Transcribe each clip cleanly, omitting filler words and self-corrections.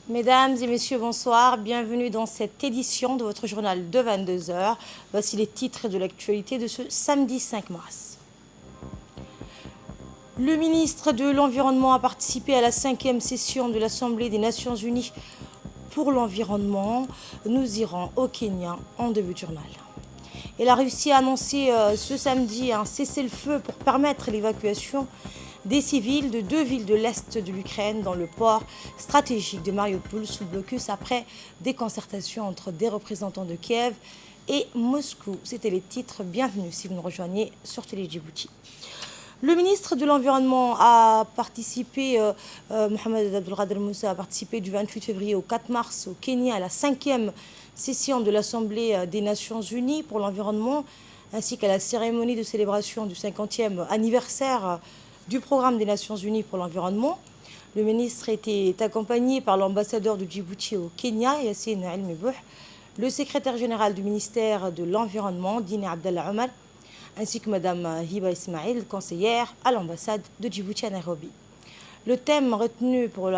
Mesdames et messieurs, bonsoir. Bienvenue dans cette édition de votre journal de 22 heures. Voici les titres de l'actualité de ce samedi 5 mars. Le ministre de l'Environnement a participé à la 5e session de l'Assemblée des Nations Unies pour l'environnement. Nous irons au Kenya en début de journal. Et la Russie a annoncé ce samedi un cessez-le-feu pour permettre l'évacuation des civils de 2 villes de l'Est de l'Ukraine dans le port stratégique de Mariupol sous blocus après des concertations entre des représentants de Kiev et Moscou. C'était les titres. Bienvenue si vous nous rejoignez sur Télé Djibouti. Le ministre de l'Environnement a participé, Mohamed Abdelkader Moussa a participé du 28 février au 4 mars au Kenya à la 5e session de l'Assemblée des Nations Unies pour l'environnement, ainsi qu'à la cérémonie de célébration du 50e anniversaire du programme des Nations Unies pour l'environnement. Le ministre était accompagné par l'ambassadeur de Djibouti au Kenya, Yassine El-Mebouh, le secrétaire général du ministère de l'Environnement, Dine Abdallah Omar, ainsi que Mme Hiba Ismail, conseillère à l'ambassade de Djibouti à Nairobi. Le thème retenu pour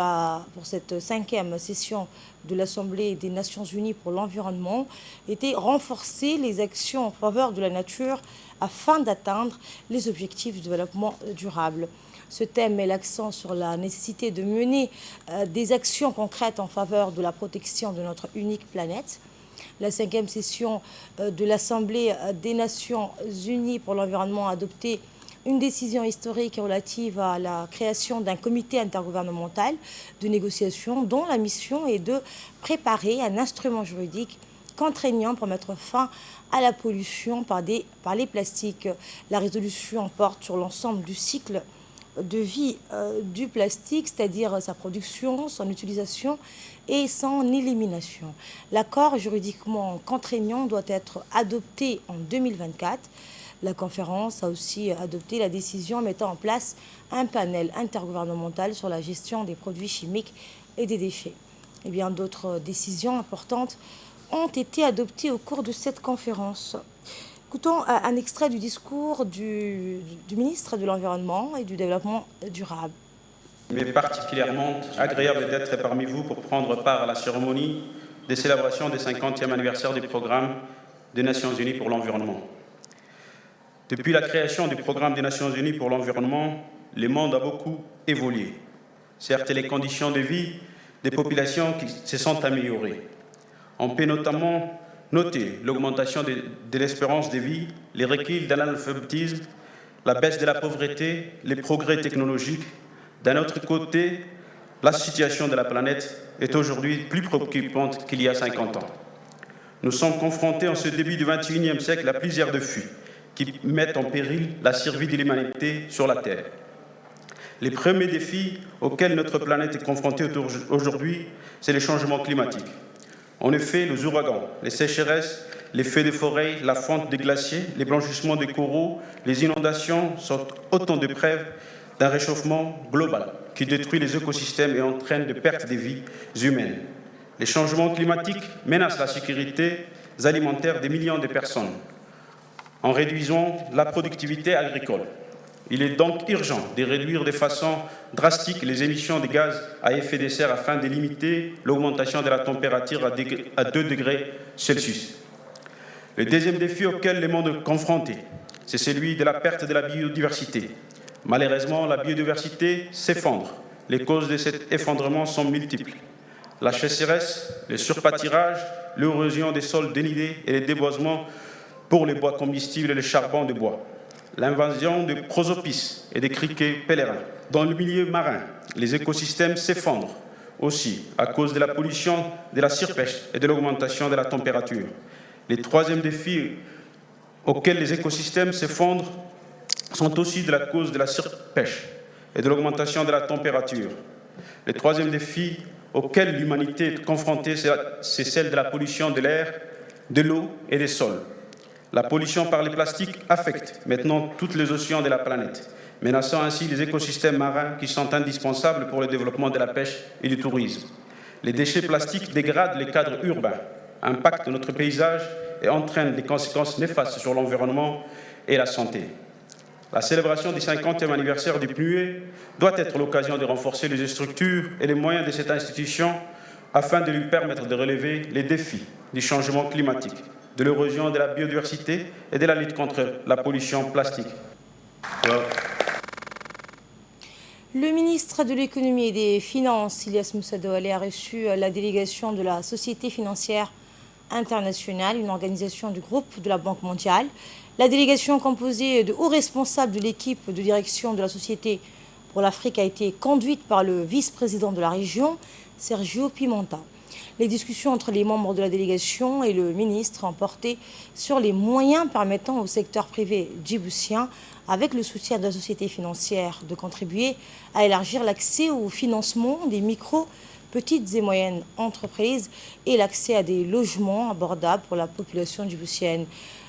cette 5e session de l'Assemblée des Nations Unies pour l'environnement était renforcer les actions en faveur de la nature afin d'atteindre les objectifs de développement durable. Ce thème met l'accent sur la nécessité de mener des actions concrètes en faveur de la protection de notre unique planète. La 5e session de l'Assemblée des Nations Unies pour l'environnement a adopté une décision historique relative à la création d'un comité intergouvernemental de négociation dont la mission est de préparer un instrument juridique contraignant pour mettre fin à la pollution par les plastiques. La résolution porte sur l'ensemble du cycle de vie du plastique, c'est-à-dire sa production, son utilisation et son élimination. L'accord juridiquement contraignant doit être adopté en 2024. La conférence a aussi adopté la décision mettant en place un panel intergouvernemental sur la gestion des produits chimiques et des déchets. Et bien d'autres décisions importantes ont été adoptées au cours de cette conférence. Écoutons un extrait du discours du ministre de l'Environnement et du Développement durable. Il m'est particulièrement agréable d'être parmi vous pour prendre part à la cérémonie des célébrations du 50e anniversaire du programme des Nations Unies pour l'environnement. Depuis la création du programme des Nations Unies pour l'environnement, le monde a beaucoup évolué. Certes, les conditions de vie des populations se sont améliorées. On peut notamment noter l'augmentation de l'espérance de vie, les reculs de l'analphabétisme, la baisse de la pauvreté, les progrès technologiques. D'un autre côté, la situation de la planète est aujourd'hui plus préoccupante qu'il y a 50 ans. Nous sommes confrontés en ce début du XXIe siècle à plusieurs défis qui mettent en péril la survie de l'humanité sur la Terre. Les premiers défis auxquels notre planète est confrontée aujourd'hui, c'est les changements climatiques. En effet, les ouragans, les sécheresses, les feux de forêt, la fonte des glaciers, les blanchissements des coraux, les inondations sont autant de preuves d'un réchauffement global qui détruit les écosystèmes et entraîne des pertes de vies humaines. Les changements climatiques menacent la sécurité alimentaire des millions de personnes en réduisant la productivité agricole. Il est donc urgent de réduire de façon drastique les émissions de gaz à effet de serre afin de limiter l'augmentation de la température à 2 degrés Celsius. Le deuxième défi auquel le monde est confronté, c'est celui de la perte de la biodiversité. Malheureusement, la biodiversité s'effondre. Les causes de cet effondrement sont multiples. La sécheresse, le surpâturage, l'érosion des sols dénudés et le déboisement pour les bois combustibles et le charbon de bois. L'invasion de prosopis et des criquets pèlerins. Dans le milieu marin, les écosystèmes s'effondrent aussi à cause de la pollution, de la surpêche et de l'augmentation de la température. Les troisièmes défis auxquels les écosystèmes s'effondrent sont aussi de la cause de la surpêche et de l'augmentation de la température. Le troisième défi auquel l'humanité est confrontée, c'est celle de la pollution de l'air, de l'eau et des sols. La pollution par les plastiques affecte maintenant tous les océans de la planète, menaçant ainsi les écosystèmes marins qui sont indispensables pour le développement de la pêche et du tourisme. Les déchets plastiques dégradent les cadres urbains, impactent notre paysage et entraînent des conséquences néfastes sur l'environnement et la santé. La célébration du 50e anniversaire du PNUE doit être l'occasion de renforcer les structures et les moyens de cette institution afin de lui permettre de relever les défis du changement climatique, de l'érosion de la biodiversité et de la lutte contre la pollution plastique. Le ministre de l'économie et des finances, Ilyas Moussa Douale, a reçu la délégation de la Société financière internationale, une organisation du groupe de la Banque mondiale. La délégation composée de hauts responsables de l'équipe de direction de la Société pour l'Afrique a été conduite par le vice-président de la région, Sergio Pimenta. Les discussions entre les membres de la délégation et le ministre ont porté sur les moyens permettant au secteur privé djiboutien, avec le soutien de la société financière, de contribuer à élargir l'accès au financement des micro, petites et moyennes entreprises et l'accès à des logements abordables pour la population djiboutienne.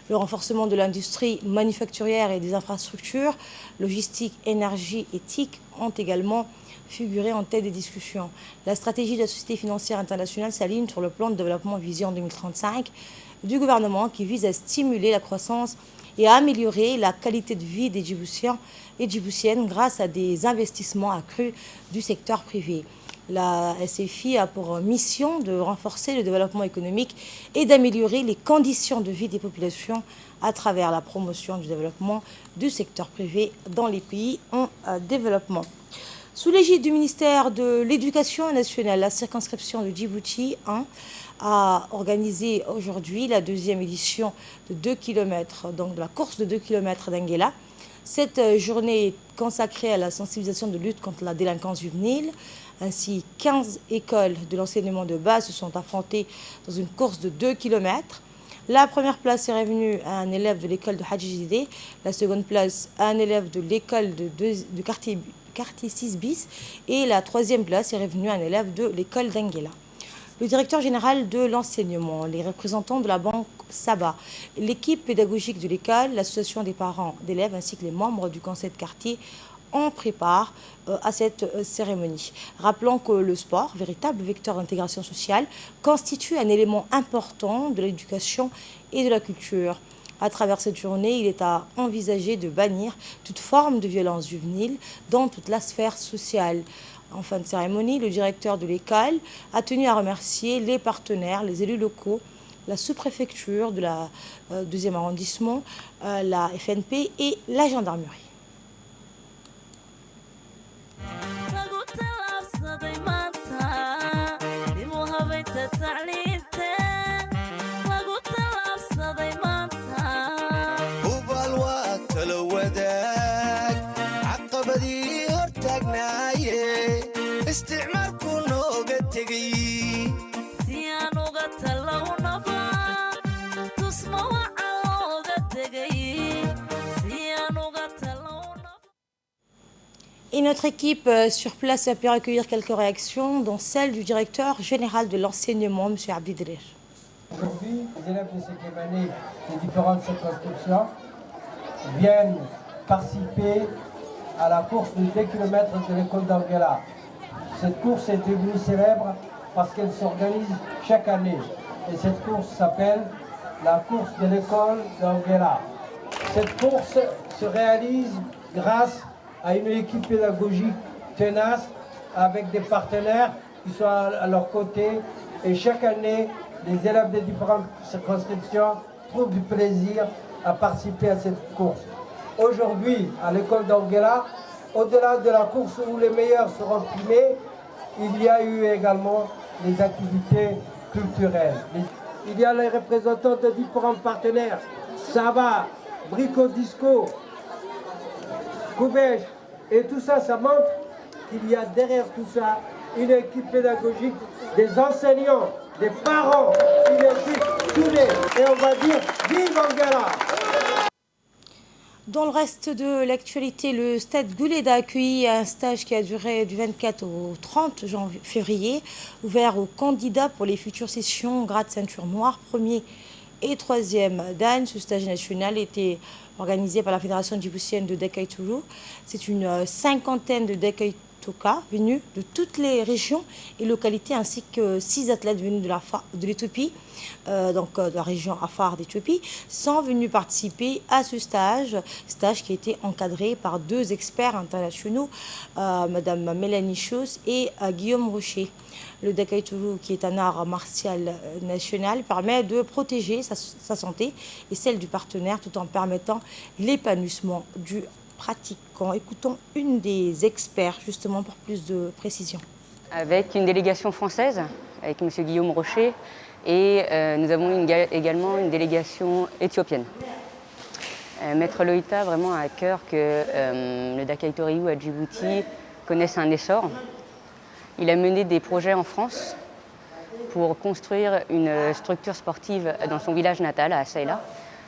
Le renforcement de l'industrie manufacturière et des infrastructures, logistique, énergie et TIC ont également figuré en tête des discussions. La stratégie de la Société financière internationale s'aligne sur le plan de développement Vision 2035 du gouvernement qui vise à stimuler la croissance et à améliorer la qualité de vie des Djiboutiens et Djiboutiennes grâce à des investissements accrus du secteur privé. La SFI a pour mission de renforcer le développement économique et d'améliorer les conditions de vie des populations à travers la promotion du développement du secteur privé dans les pays en développement. Sous l'égide du ministère de l'Éducation nationale, la circonscription de Djibouti 1 a organisé aujourd'hui la deuxième édition de 2 km, donc de la course de 2 km d'Anguela. Cette journée est consacrée à la sensibilisation de lutte contre la délinquance juvénile. Ainsi, 15 écoles de l'enseignement de base se sont affrontées dans une course de 2 km. La première place est revenue à un élève de l'école de Hadjidé, la seconde place à un élève de l'école de quartier 6 bis et la troisième place est revenue à un élève de l'école d'Anguela. Le directeur général de l'enseignement, les représentants de la banque Saba, l'équipe pédagogique de l'école, l'association des parents d'élèves ainsi que les membres du conseil de quartier en prépare à cette cérémonie. Rappelons que le sport, véritable vecteur d'intégration sociale, constitue un élément important de l'éducation et de la culture. À travers cette journée, il est à envisager de bannir toute forme de violence juvénile dans toute la sphère sociale. En fin de cérémonie, le directeur de l'école a tenu à remercier les partenaires, les élus locaux, la sous-préfecture de la 2e arrondissement, la FNP et la gendarmerie. Et notre équipe sur place a pu recueillir quelques réactions, dont celle du directeur général de l'enseignement, M. Abdidrir. Aujourd'hui, les élèves de 5e année des différentes circonscriptions viennent participer à la course de 2 km de l'école d'Anguela. Cette course est devenue célèbre parce qu'elle s'organise chaque année. Et cette course s'appelle la course de l'école d'Anguela. Cette course se réalise grâce à une équipe pédagogique tenace avec des partenaires qui sont à leur côté. Et chaque année, les élèves des différentes circonscriptions trouvent du plaisir à participer à cette course. Aujourd'hui, à l'école d'Anguela, au-delà de la course où les meilleurs seront primés, il y a eu également des activités culturelles. Il y a les représentants de différents partenaires, Saba, Brico Disco, Koubèche, et tout ça, ça montre qu'il y a derrière tout ça une équipe pédagogique, des enseignants, des parents, une équipe soudée. Et on va dire, vive Anguela! Dans le reste de l'actualité, le Stade Goulet a accueilli un stage qui a duré du 24 au 30 février, ouvert aux candidats pour les futures sessions grade ceinture noire, 1er et 3e dan. Ce stage national était organisé par la Fédération djiboutienne de Dakaïtourou. C'est une cinquantaine de Toka, venus de toutes les régions et localités, ainsi que 6 athlètes venus de l'Éthiopie, de la région Afar d'Éthiopie, sont venus participer à ce stage qui a été encadré par 2 experts internationaux, Madame Mélanie Chauss et Guillaume Rocher. Le Dakaituru, qui est un art martial national, permet de protéger sa santé et celle du partenaire tout en permettant l'épanouissement du pratiquant. Écoutons une des experts justement pour plus de précision. Avec une délégation française, avec M. Guillaume Rocher, et nous avons également une délégation éthiopienne. Maître Loïta a vraiment à cœur que le Dakaituru à Djibouti connaisse un essor. Il a mené des projets en France pour construire une structure sportive dans son village natal, à Assaïla.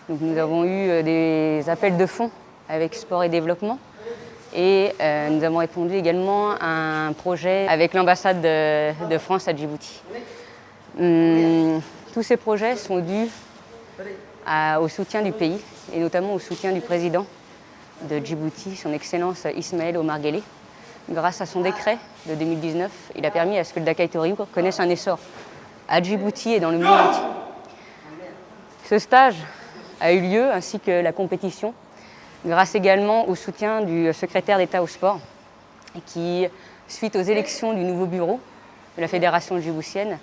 Donc nous avons eu des appels de fonds avec Sport et Développement et nous avons répondu également à un projet avec l'ambassade de France à Djibouti. Tous ces projets sont dus au soutien du pays et notamment au soutien du président de Djibouti, son Excellence Ismaël Omar Guelleh. Grâce à son décret de 2019, il a permis à ce que le Dakaituru connaisse un essor à Djibouti et dans le monde entier. Ce stage a eu lieu, ainsi que la compétition, grâce également au soutien du secrétaire d'État au sport, qui, suite aux élections du nouveau bureau de la Fédération djiboutienne,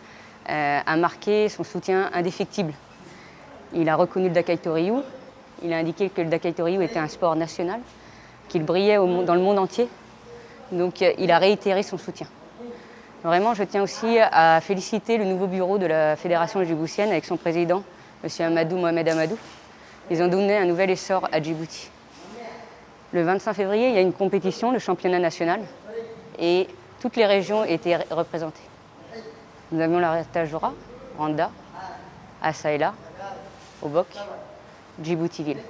a marqué son soutien indéfectible. Il a reconnu le Dakaituru, il a indiqué que le Dakaituru était un sport national, qu'il brillait dans le monde entier. Donc il a réitéré son soutien. Vraiment, je tiens aussi à féliciter le nouveau bureau de la Fédération djiboutienne avec son président, M. Amadou Mohamed Amadou. Ils ont donné un nouvel essor à Djibouti. Le 25 février, il y a une compétition, le championnat national, et toutes les régions étaient représentées. Nous avions la Tajora, Randa, Assaïla, Obok, Djibouti-Ville.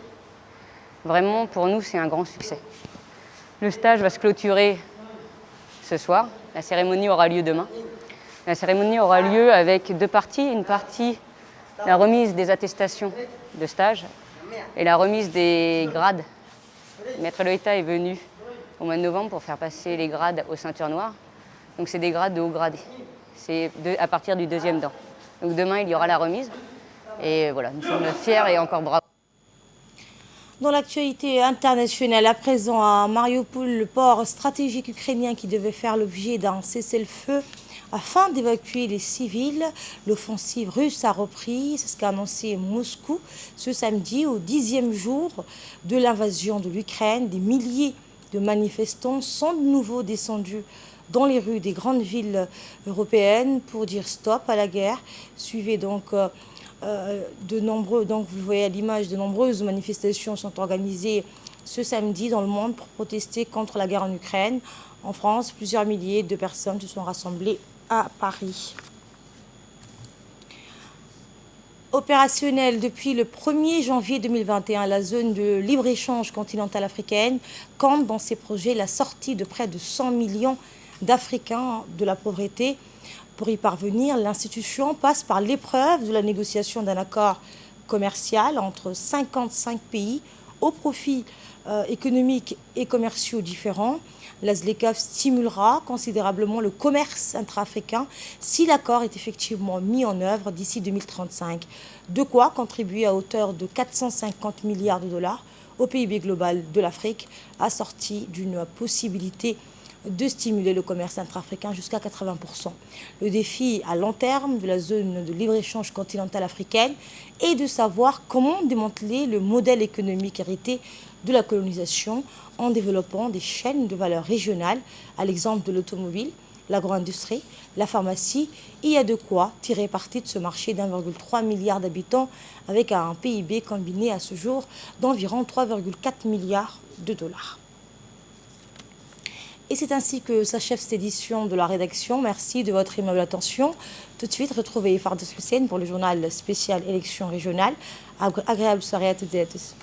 Vraiment, pour nous, c'est un grand succès. Le stage va se clôturer ce soir. La cérémonie aura lieu demain. La cérémonie aura lieu avec 2 parties. Une partie, la remise des attestations de stage et la remise des grades. Maître Loïta est venu au mois de novembre pour faire passer les grades aux ceintures noires. Donc c'est des grades de haut gradé. C'est à partir du 2e dan. Donc demain, il y aura la remise. Et voilà, nous sommes fiers et encore bravos. Dans l'actualité internationale, à présent à Mariupol, le port stratégique ukrainien qui devait faire l'objet d'un cessez-le-feu afin d'évacuer les civils, l'offensive russe a repris, c'est ce qu'a annoncé Moscou ce samedi au 10e jour de l'invasion de l'Ukraine. Des milliers de manifestants sont de nouveau descendus dans les rues des grandes villes européennes pour dire stop à la guerre. Suivez donc vous voyez à l'image, de nombreuses manifestations sont organisées ce samedi dans le monde pour protester contre la guerre en Ukraine. En France, plusieurs milliers de personnes se sont rassemblées à Paris. Opérationnelle depuis le 1er janvier 2021, la zone de libre-échange continentale africaine compte dans ses projets la sortie de près de 100 millions d'Africains de la pauvreté. Pour y parvenir, l'institution passe par l'épreuve de la négociation d'un accord commercial entre 55 pays au profit économiques et commerciaux différents. La ZLECAf stimulera considérablement le commerce intra-africain si l'accord est effectivement mis en œuvre d'ici 2035. De quoi contribuer à hauteur de 450 milliards de dollars au PIB global de l'Afrique, assorti d'une possibilité de stimuler le commerce intra-africain jusqu'à 80%. Le défi à long terme de la zone de libre-échange continentale africaine est de savoir comment démanteler le modèle économique hérité de la colonisation en développant des chaînes de valeur régionales, à l'exemple de l'automobile, l'agro-industrie, la pharmacie. Il y a de quoi tirer parti de ce marché d'1,3 milliard d'habitants avec un PIB combiné à ce jour d'environ 3,4 milliards de dollars. Et c'est ainsi que s'achève cette édition de la rédaction. Merci de votre aimable attention. Tout de suite, retrouvez Fardos Hussein pour le journal spécial élections régionales. Agréable soirée à toutes et à tous.